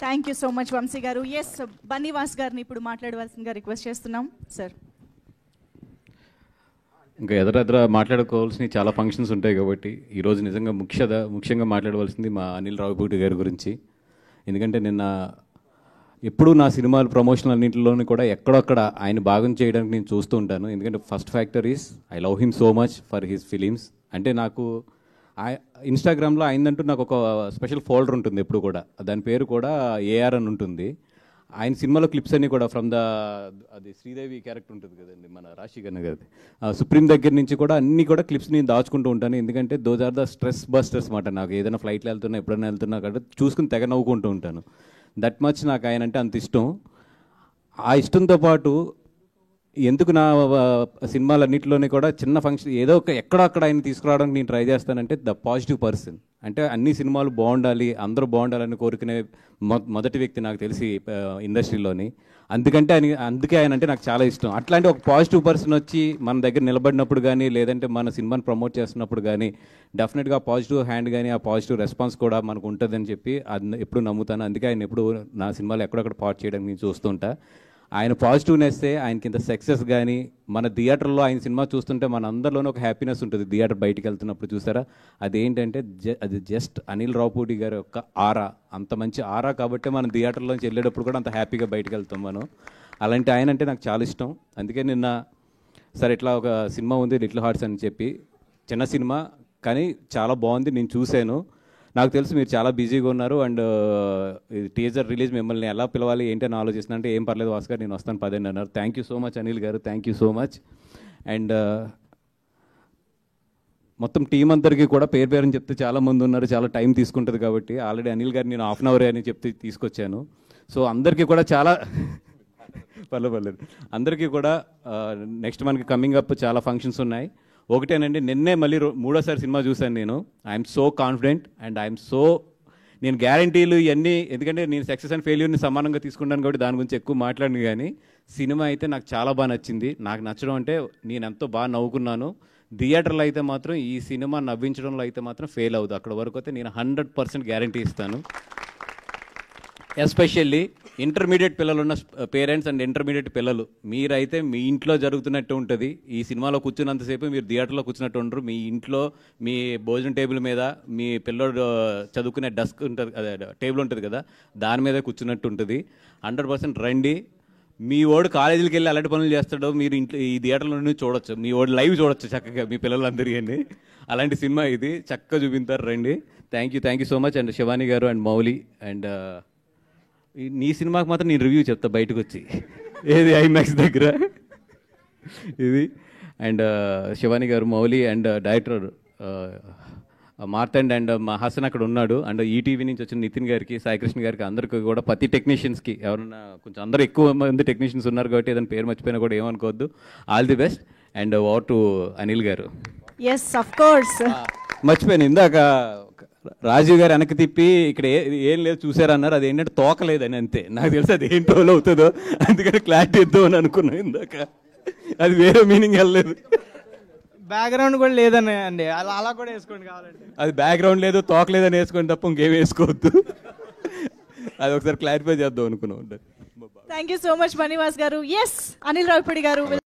Thank you so much Vamsi garu. Yes, Bunny Vas గారిని ఇప్పుడు మాట్లాడవలసిందిగా రిక్వెస్ట్ చేస్తున్నాం సార్. ఇంకా ఎదరెదర మాట్లాడుకోవాల్సిన చాలా ఫంక్షన్స్ ఉంటాయి కాబట్టి ఈరోజు నిజంగా ముఖ్యంగా మాట్లాడవలసింది మా అనిల్ రావిపూడి గారి గురించి. ఎందుకంటే నిన్న ఎప్పుడూ నా సినిమాల ప్రమోషన్ అన్నింటిలోనూ కూడా ఎక్కడొక్కడ ఆయన భాగం చేయడానికి నేను చూస్తూ ఉంటాను. ఎందుకంటే first factor is I love him so much for his films. అంటే నాకు ఇన్స్టాగ్రామ్లో ఆయనంటూ నాకు ఒక స్పెషల్ ఫోల్డర్ ఉంటుంది ఎప్పుడు కూడా, దాని పేరు కూడా ఏఆర్ అని ఉంటుంది. ఆయన సినిమాలో క్లిప్స్ అన్నీ కూడా ఫ్రమ్ అది శ్రీదేవి క్యారెక్టర్ ఉంటుంది కదండి మన రాశికన్న గారి సుప్రీం దగ్గర నుంచి కూడా అన్నీ కూడా క్లిప్స్ నేను దాచుకుంటూ ఉంటాను. ఎందుకంటే those are the stress busters మాట. నాకు ఏదైనా ఫ్లైట్లో వెళ్తున్నా ఎప్పుడైనా వెళ్తున్నా కాబట్టి చూసుకుని తెగ నవ్వుకుంటూ ఉంటాను. దట్ మచ్ నాకు ఆయన అంటే అంత ఇష్టం. ఆ ఇష్టంతో పాటు ఎందుకు నా సినిమాలన్నింటిలోనే కూడా చిన్న ఫంక్షన్ ఏదో ఒక ఎక్కడక్కడ ఆయన తీసుకురావడానికి నేను ట్రై చేస్తానంటే ద పాజిటివ్ పర్సన్. అంటే అన్ని సినిమాలు బాగుండాలి, అందరూ బాగుండాలని కోరుకునే మొదటి వ్యక్తి నాకు తెలిసి ఇండస్ట్రీలోని. అందుకే ఆయన అంటే నాకు చాలా ఇష్టం. అట్లాంటి ఒక పాజిటివ్ పర్సన్ వచ్చి మన దగ్గర నిలబడినప్పుడు కానీ లేదంటే మన సినిమాని ప్రమోట్ చేస్తున్నప్పుడు కానీ డెఫినెట్గా ఆ పాజిటివ్ హ్యాండ్ కానీ ఆ పాజిటివ్ రెస్పాన్స్ కూడా మనకు ఉంటుందని చెప్పి అది ఎప్పుడు నమ్ముతాను. అందుకే ఆయన ఎప్పుడు నా సినిమాలు ఎక్కడొక్కడ పార్ట్ చేయడానికి నేను చూస్తుంటా. ఆయన పాజిటివ్నెస్సే ఆయనకి ఇంత సక్సెస్. కానీ మన థియేటర్లో ఆయన సినిమా చూస్తుంటే మన అందరిలోనూ ఒక హ్యాపీనెస్ ఉంటుంది. థియేటర్ బయటికి వెళ్తున్నప్పుడు చూసారా, అదేంటంటే అది జస్ట్ అనిల్ రావిపూడి గారి యొక్క ఆరా. అంత మంచి ఆరా కాబట్టి మనం థియేటర్లోంచి వెళ్ళేటప్పుడు కూడా అంత హ్యాపీగా బయటికి వెళ్తాం మనం. అలాంటి ఆయన అంటే నాకు చాలా ఇష్టం. అందుకే నిన్న సరే ఇట్లా ఒక సినిమా ఉంది లిటిల్ హార్ట్స్ అని చెప్పి, చిన్న సినిమా కానీ చాలా బాగుంది, నేను చూశాను. నాకు తెలుసు మీరు చాలా బిజీగా ఉన్నారు అండ్ టీజర్ రిలీజ్ మిమ్మల్ని ఎలా పిలవాలి ఏంటి అని ఆలోచిస్తున్నా. అంటే ఏం పర్లేదు వాస్ గారు నేను వస్తాను 10 అన్నారు. Thank you so much Anil garu, thank you so much. And మొత్తం టీం అందరికీ కూడా పేరుని చెప్తే చాలామంది ఉన్నారు, చాలా టైం తీసుకుంటుంది కాబట్టి ఆల్రెడీ అనిల్ గారు నేను హాఫ్ అన్ అవర్ అని చెప్తే తీసుకొచ్చాను. సో అందరికీ కూడా చాలా పర్లేదు అందరికీ కూడా నెక్స్ట్ మనకి కమింగ్ అప్ చాలా ఫంక్షన్స్ ఉన్నాయి. ఒకటేనండి, నిన్నే మళ్ళీ మూడోసారి సినిమా చూశాను నేను. ఐఎమ్ సో కాన్ఫిడెంట్ అండ్ నేను గ్యారంటీలు ఇవన్నీ, ఎందుకంటే నేను సక్సెస్ అండ్ ఫెయిల్యూర్ని సమానంగా తీసుకుంటాను కాబట్టి దాని గురించి ఎక్కువ మాట్లాడిన. కానీ సినిమా అయితే నాకు చాలా బాగా నచ్చింది. నాకు నచ్చడం అంటే నేను ఎంతో బాగా నవ్వుకున్నాను. థియేటర్లో అయితే మాత్రం ఈ సినిమా నవ్వించడంలో అయితే మాత్రం ఫెయిల్ అవుతుంది. అక్కడ వరకు అయితే నేను 100% గ్యారంటీ ఇస్తాను. ఎస్పెషల్లీ ఇంటర్మీడియట్ పిల్లలు ఉన్న పేరెంట్స్ అండ్ ఇంటర్మీడియట్ పిల్లలు, మీరైతే మీ ఇంట్లో జరుగుతున్నట్టు ఉంటుంది. ఈ సినిమాలో కూర్చున్నంతసేపు మీరు థియేటర్లో కూర్చున్నట్టు ఉండరు. మీ ఇంట్లో మీ భోజనం టేబుల్ మీద మీ పిల్లోడు చదువుకునే డెస్క్ ఉంటుంది, అదే టేబుల్ ఉంటుంది కదా, దాని మీద కూర్చున్నట్టు ఉంటుంది. 100% రండి. మీ వాడు కాలేజీకి వెళ్ళి అలాంటి పనులు చేస్తాడో మీరు ఇంట్లో ఈ థియేటర్లో నుండి చూడొచ్చు. మీ వాడు లైవ్ చూడొచ్చు చక్కగా మీ పిల్లలందరికీ. అలాంటి సినిమా ఇది, చక్కగా చూపించారు. రండి. Thank you so much. And Shivani గారు అండ్ మౌలి అండ్ నీ సినిమాకి మాత్రం నేను రివ్యూ చెప్తా బయటకు వచ్చి, ఏది ఐమాక్స్ దగ్గర ఇది. అండ్ శివాని గారు, మౌలి అండ్ డైరెక్టర్ మార్తండ్ అండ్ మా హాసన్ అక్కడ ఉన్నాడు. అండ్ ఈటీవీ నుంచి వచ్చిన నితిన్ గారికి, సాయికృష్ణ గారికి, అందరికీ కూడా ప్రతి టెక్నీషియన్స్కి ఎవరన్నా కొంచెం అందరూ ఎక్కువ మంది టెక్నీషియన్స్ ఉన్నారు కాబట్టి ఏదైనా పేరు మర్చిపోయినా కూడా ఏమనుకోవద్దు. All the best. And over to Anil garu. Yes, of course. మర్చిపోయాను ఇందాక రాజీవ్ గారు వెనక్కి తిప్పి ఇక్కడ ఏం లేదు చూసారన్నారు. అది ఏంటంటే తోకలేదని, అంతే. నాకు తెలుసు అది ఏం టోల్ అవుతుందో, అందుకని క్లారిటీ ఇద్దాం అని అనుకున్నాను ఇందాక. అది వేరే మీనింగ్ వెళ్ళలేదు. బ్యాక్గ్రౌండ్ కూడా లేదని అండి, అలా కూడా వేసుకోండి కావాలంటే. అది బ్యాక్గ్రౌండ్ లేదు తోకలేదని వేసుకోండి తప్ప ఇంకేం వేసుకోవద్దు. అది ఒకసారి క్లారిఫై చేద్దాం అనుకున్నాం. Thank you so much Bunny Vas గారు. ఎస్, అనిల్ రావిపూడి గారు.